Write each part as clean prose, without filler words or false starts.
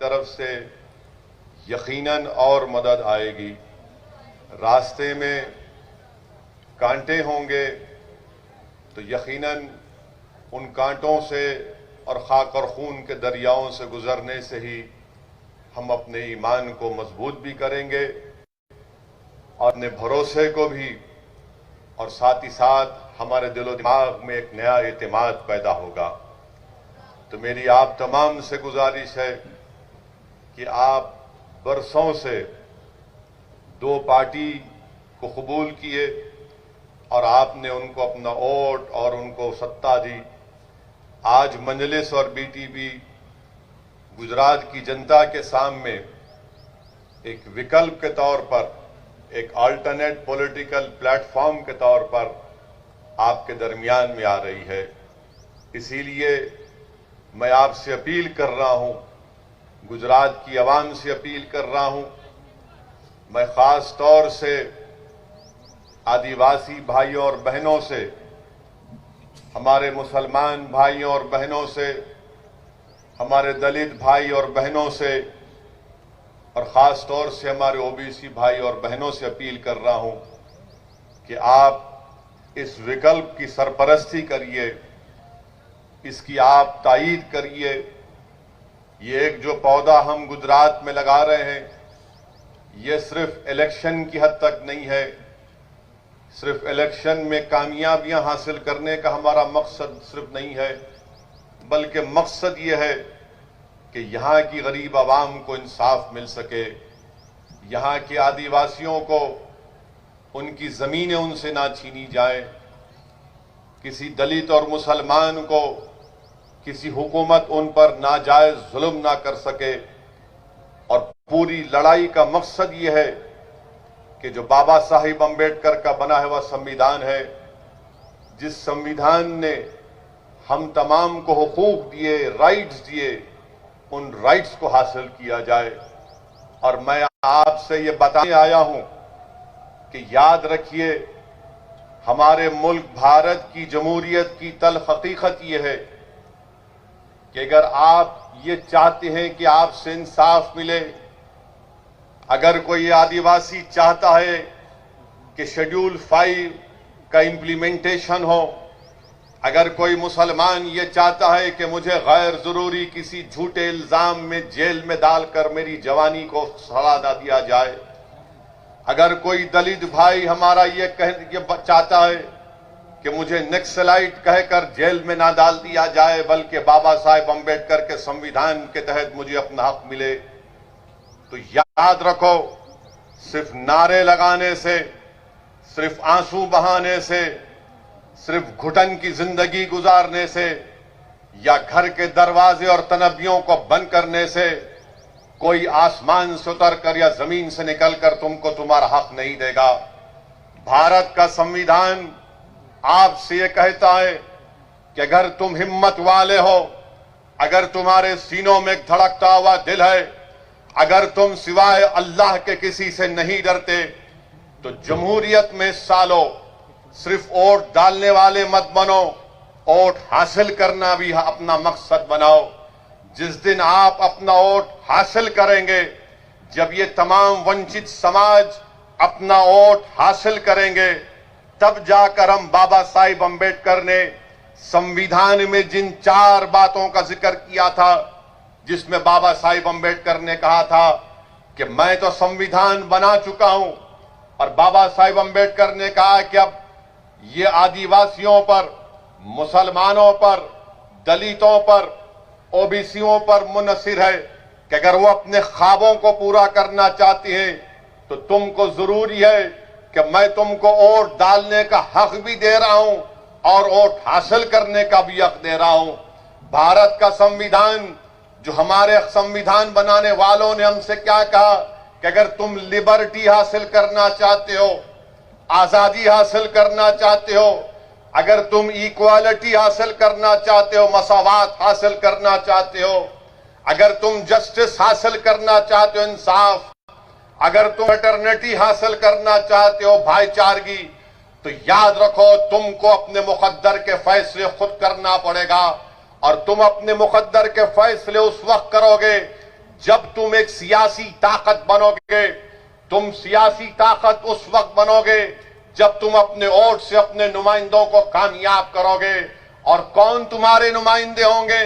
तरफ से यकीनन और मदद आएगी। रास्ते में कांटे होंगे तो यकीनन उन कांटों से और खाक और खून के दरियाओं से गुजरने से ही हम अपने ईमान को मजबूत भी करेंगे और अपने भरोसे को भी, और साथ ही साथ हमारे दिलो दिमाग में एक नया एतमाद पैदा होगा। तो मेरी आप तमाम से गुजारिश है कि आप बरसों से दो पार्टी को कबूल किए और आपने उनको अपना वोट और उनको सत्ता दी। आज मजलिस और बीटीपी गुजरात की जनता के सामने एक विकल्प के तौर पर, एक अल्टरनेट पॉलिटिकल प्लेटफॉर्म के तौर पर आपके दरमियान में आ रही है। इसीलिए मैं आपसे अपील कर रहा हूं, गुजरात की आवाम से अपील कर रहा हूं, मैं खास तौर से आदिवासी भाइयों और बहनों से, हमारे मुसलमान भाइयों और बहनों से, हमारे दलित भाई और बहनों से, और खास तौर से हमारे ओबीसी भाई और बहनों से अपील कर रहा हूं कि आप इस विकल्प की सरपरस्ती करिए, इसकी आप तायीद करिए। ये एक जो पौधा हम गुजरात में लगा रहे हैं, ये सिर्फ इलेक्शन की हद तक नहीं है। सिर्फ इलेक्शन में कामयाबियां हासिल करने का हमारा मकसद सिर्फ नहीं है, बल्कि मकसद ये है कि यहाँ की गरीब आवाम को इंसाफ मिल सके, यहाँ के आदिवासियों को उनकी ज़मीनें उनसे ना छीनी जाए, किसी दलित और मुसलमान को किसी हुकूमत उन पर नाजायज जुल्म ना कर सके। और पूरी लड़ाई का मकसद ये है कि जो बाबा साहिब अम्बेडकर का बना हुआ संविधान है, जिस संविधान ने हम तमाम को हुकूक दिए, राइट्स दिए, उन राइट्स को हासिल किया जाए। और मैं आपसे ये बताने आया हूं कि याद रखिए, हमारे मुल्क भारत की जमहूरियत की तल्ख हकीकत ये है कि अगर आप ये चाहते हैं कि आपसे इंसाफ मिले, अगर कोई आदिवासी चाहता है कि शेड्यूल 5 का इम्प्लीमेंटेशन हो, अगर कोई मुसलमान ये चाहता है कि मुझे गैर जरूरी किसी झूठे इल्जाम में जेल में डालकर मेरी जवानी को सड़ा ना दिया जाए, अगर कोई दलित भाई हमारा ये चाहता है कि मुझे नक्सलाइट कहकर जेल में ना डाल दिया जाए, बल्कि बाबा साहेब अम्बेडकर के संविधान के तहत मुझे अपना हक मिले, तो याद रखो, सिर्फ नारे लगाने से, सिर्फ आंसू बहाने से, सिर्फ घुटन की जिंदगी गुजारने से, या घर के दरवाजे और तनबियों को बंद करने से कोई आसमान से उतर कर या जमीन से निकलकर तुमको तुम्हारा हक नहीं देगा। भारत का संविधान आपसे ये कहता है कि अगर तुम हिम्मत वाले हो, अगर तुम्हारे सीनों में एक धड़कता हुआ दिल है, अगर तुम सिवाय अल्लाह के किसी से नहीं डरते, तो जमहूरियत में सालों सिर्फ वोट डालने वाले मत बनो, वोट हासिल करना भी अपना मकसद बनाओ। जिस दिन आप अपना वोट हासिल करेंगे, जब ये तमाम वंचित समाज अपना वोट हासिल करेंगे, तब जाकर हम बाबा साहिब अम्बेडकर ने संविधान में जिन 4 बातों का जिक्र किया था, जिसमें बाबा साहिब अम्बेडकर ने कहा था कि मैं तो संविधान बना चुका हूं, और बाबा साहिब अम्बेडकर ने कहा कि अब ये आदिवासियों पर, मुसलमानों पर, दलितों पर, ओबीसियों पर मुनसिर है कि अगर वो अपने ख्वाबों को पूरा करना चाहती हैं, तो तुमको जरूरी है कि मैं तुमको वोट डालने का हक भी दे रहा हूं और वोट हासिल करने का भी हक दे रहा हूं। भारत का संविधान, जो हमारे संविधान बनाने वालों ने हमसे क्या कहा कि अगर तुम लिबर्टी हासिल करना चाहते हो, आजादी हासिल करना चाहते हो, अगर तुम इक्वालिटी हासिल करना चाहते हो, मसावात हासिल करना चाहते हो, अगर तुम जस्टिस हासिल करना चाहते हो, इंसाफ, अगर तुम फ्रेटर्निटी हासिल करना चाहते हो, भाईचारगी, तो याद रखो तुमको अपने मुकद्दर के फैसले खुद करना पड़ेगा। और तुम अपने मुकद्दर के फैसले उस वक्त करोगे जब तुम एक सियासी ताकत बनोगे। तुम सियासी ताकत उस वक्त बनोगे जब तुम अपने वोट से अपने नुमाइंदों को कामयाब करोगे। और कौन तुम्हारे नुमाइंदे होंगे?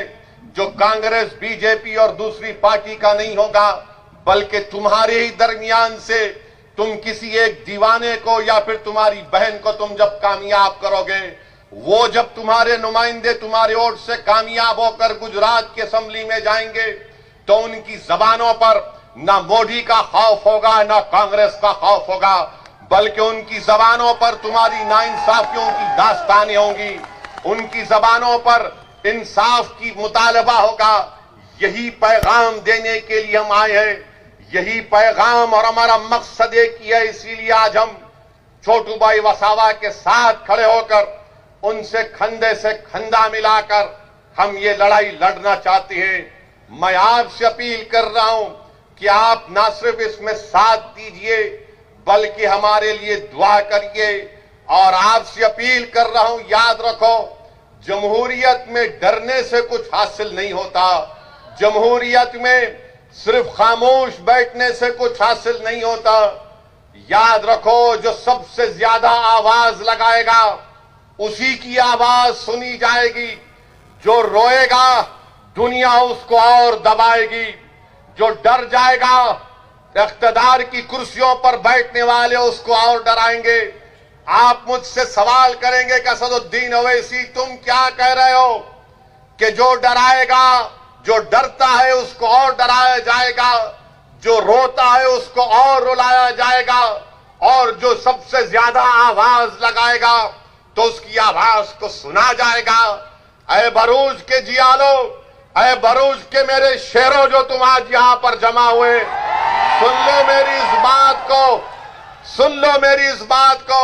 जो कांग्रेस, बीजेपी और दूसरी पार्टी का नहीं होगा, बल्कि तुम्हारे ही दरमियान से तुम किसी एक दीवाने को या फिर तुम्हारी बहन को तुम जब कामयाब करोगे, वो जब तुम्हारे नुमाइंदे तुम्हारे वोट से कामयाब होकर गुजरात की असेंबली में जाएंगे तो उनकी जबानों पर ना मोदी का खौफ होगा, ना कांग्रेस का खौफ होगा, बल्कि उनकी जबानों पर तुम्हारी नाइंसाफियों की दास्तानें होंगी। उनकी जबानों पर इंसाफ की मुतालबा होगा। यही पैगाम देने के लिए हम आए हैं, यही पैगाम और हमारा मकसद एक ही है। इसीलिए आज हम छोटू भाई वसावा के साथ खड़े होकर उनसे कंधे से कंधा मिलाकर हम ये लड़ाई लड़ना चाहते हैं। मैं आपसे अपील कर रहा हूं कि आप ना सिर्फ इसमें साथ दीजिए बल्कि हमारे लिए दुआ करिए। और आपसे अपील कर रहा हूं, याद रखो, जमहूरियत में डरने से कुछ हासिल नहीं होता। जमहूरियत में सिर्फ खामोश बैठने से कुछ हासिल नहीं होता। याद रखो, जो सबसे ज्यादा आवाज लगाएगा उसी की आवाज सुनी जाएगी। जो रोएगा दुनिया उसको और दबाएगी। जो डर जाएगा इख्तिदार की कुर्सियों पर बैठने वाले उसको और डराएंगे। आप मुझसे सवाल करेंगे कि असदुद्दीन ओवैसी तुम क्या कह रहे हो कि जो डराएगा, जो डरता है उसको और डराया जाएगा, जो रोता है उसको और रुलाया जाएगा, और जो सबसे ज्यादा आवाज लगाएगा तो उसकी आवाज को सुना जाएगा। ऐ भरूच के जियालो, ऐ भरूच के मेरे शेरों जो तुम आज यहां पर जमा हुए, सुन लो मेरी इस बात को, सुन लो मेरी इस बात को।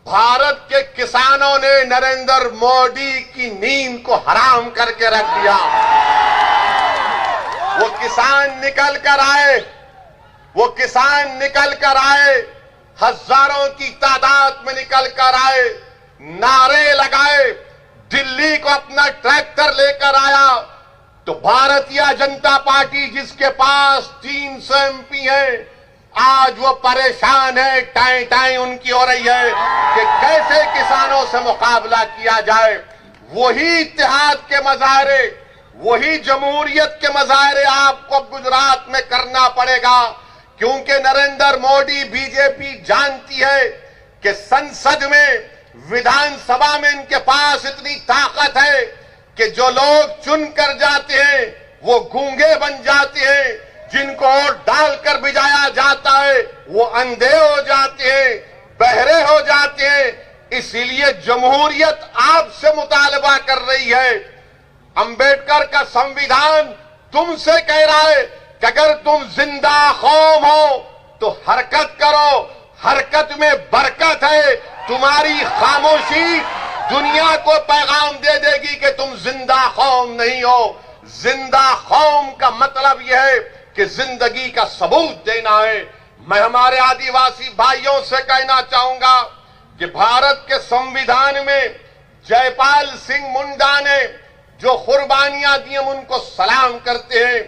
भारत के किसानों ने नरेंद्र मोदी की नींद को हराम करके रख दिया। वो किसान निकल कर आए, वो किसान निकल कर आए, हजारों की तादाद में निकल कर आए, नारे लगाए, दिल्ली को अपना ट्रैक्टर लेकर आया। तो भारतीय जनता पार्टी जिसके पास 300 एमपी है, आज वो परेशान है, टाई टाई उनकी हो रही है कि कैसे किसानों से मुकाबला किया जाए। वही इत्तेहाद के मजाहरे, वही जमहूरियत के मजाहरे आपको गुजरात में करना पड़ेगा, क्योंकि नरेंद्र मोदी, बीजेपी जानती है कि संसद में, विधानसभा में इनके पास इतनी ताकत है कि जो लोग चुन कर जाते हैं वो गूंगे बन जाते हैं, जिनको वोट डालकर भिजाया जाता है वो अंधे हो जाते हैं, बहरे हो जाते हैं। इसीलिए जमहूरियत आपसे मुतालबा कर रही है। अंबेडकर का संविधान तुमसे कह रहा है कि अगर तुम जिंदा कौम हो तो हरकत करो, हरकत में बरकत है। तुम्हारी खामोशी दुनिया को पैगाम दे देगी कि तुम जिंदा कौम नहीं हो। जिंदा कौम का मतलब यह है कि जिंदगी का सबूत देना है। मैं हमारे आदिवासी भाइयों से कहना चाहूंगा कि भारत के संविधान में जयपाल सिंह मुंडा ने जो कुर्बानियां दी हम उनको सलाम करते हैं।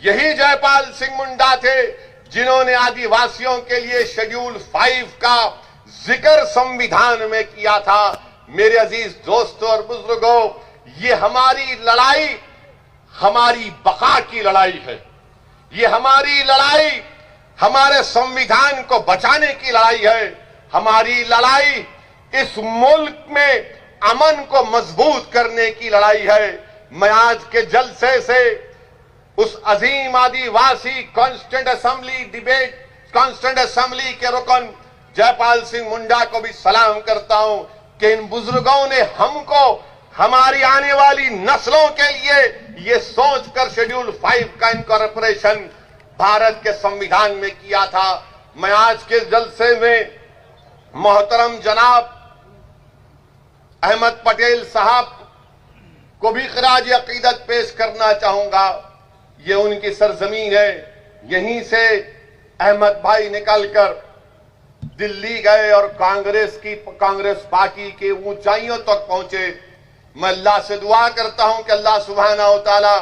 यही जयपाल सिंह मुंडा थे जिन्होंने आदिवासियों के लिए शेड्यूल 5 का जिक्र संविधान में किया था। मेरे अजीज दोस्तों और बुजुर्गों, ये हमारी लड़ाई हमारी बका की लड़ाई है। ये हमारी लड़ाई हमारे संविधान को बचाने की लड़ाई है। हमारी लड़ाई इस मुल्क में अमन को मजबूत करने की लड़ाई है। मैं आज के जलसे से उस अजीम आदिवासी constituent assembly debate constituent assembly के रुकन जयपाल सिंह मुंडा को भी सलाम करता हूं कि इन बुजुर्गों ने हमको, हमारी आने वाली नस्लों के लिए ये सोचकर शेड्यूल 5 का इनकॉर्पोरेशन भारत के संविधान में किया था। मैं आज के जलसे में मोहतरम जनाब अहमद पटेल साहब को भी खराज अकीदत पेश करना चाहूंगा। ये उनकी सरजमीन है। यहीं से अहमद भाई निकलकर दिल्ली गए और कांग्रेस पार्टी के ऊंचाइयों तक पहुंचे। मैं अल्लाह से दुआ करता हूं कि अल्लाह सुब्हानहू व तआला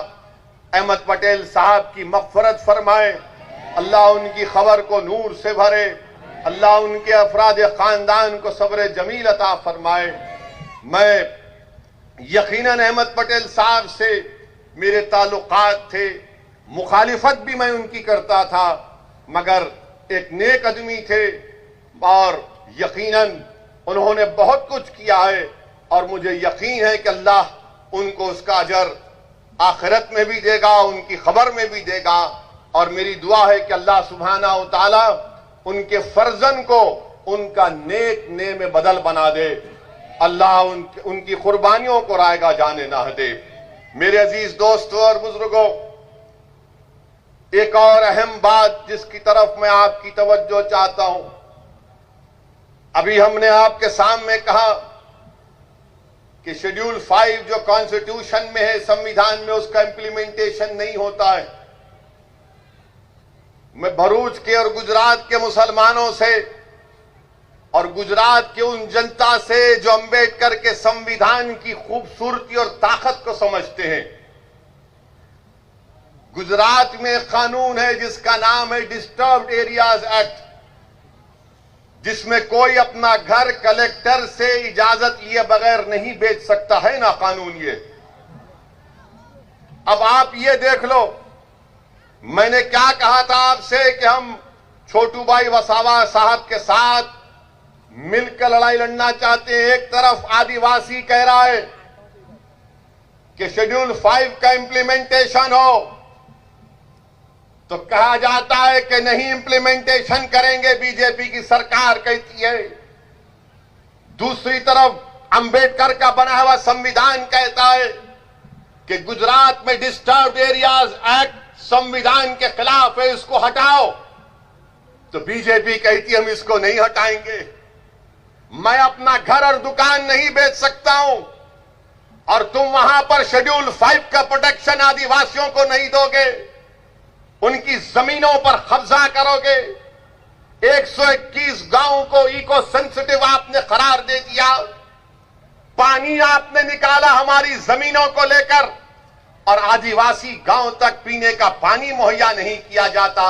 अहमद पटेल साहब की मग़फ़िरत फरमाए, अल्लाह उनकी खबर को नूर से भरे, अल्लाह उनके अफराद ख़ानदान को सब्र जमील अता फरमाए। मैं यकीनन अहमद पटेल साहब से मेरे ताल्लुकात थे, मुखालिफत भी मैं उनकी करता था, मगर एक नेक आदमी थे और यकीनन उन्होंने बहुत कुछ किया है और मुझे यकीन है कि अल्लाह उनको उसका अजर आखिरत में भी देगा, उनकी खबर में भी देगा। और मेरी दुआ है कि अल्लाह सुब्हाना व तआला उनके फर्जन को उनका नेक ने में बदल बना दे, अल्लाह उनकी कुर्बानियों को रायगा जाने ना दे। मेरे अजीज दोस्तों और बुजुर्गों, एक और अहम बात जिसकी तरफ मैं आपकी तवज्जो चाहता हूं, अभी हमने आपके सामने कहा कि शेड्यूल 5 जो कॉन्स्टिट्यूशन में है, संविधान में, उसका इंप्लीमेंटेशन नहीं होता है। मैं भरूच के और गुजरात के मुसलमानों से और गुजरात के उन जनता से जो अंबेडकर के संविधान की खूबसूरती और ताकत को समझते हैं, गुजरात में कानून है जिसका नाम है डिस्टर्ब्ड एरियाज एक्ट, जिसमें कोई अपना घर कलेक्टर से इजाजत लिए बगैर नहीं बेच सकता है ना कानून ये। अब आप ये देख लो, मैंने क्या कहा था आपसे कि हम छोटू भाई वसावा साहब के साथ मिलकर लड़ाई लड़ना चाहते हैं। एक तरफ आदिवासी कह रहा है कि शेड्यूल 5 का इंप्लीमेंटेशन हो, तो कहा जाता है कि नहीं इंप्लीमेंटेशन करेंगे, बीजेपी की सरकार कहती है। दूसरी तरफ अंबेडकर का बना हुआ संविधान कहता है कि गुजरात में डिस्टर्ब्ड एरियाज एक्ट संविधान के खिलाफ है, इसको हटाओ। तो बीजेपी कहती है हम इसको नहीं हटाएंगे। मैं अपना घर और दुकान नहीं बेच सकता हूं और तुम वहां पर शेड्यूल 5 का प्रोटेक्शन आदिवासियों को नहीं दोगे, उनकी जमीनों पर कब्जा करोगे। 121 गांवों को इको सेंसिटिव आपने करार दे दिया, पानी आपने निकाला हमारी जमीनों को लेकर और आदिवासी गांव तक पीने का पानी मुहैया नहीं किया जाता।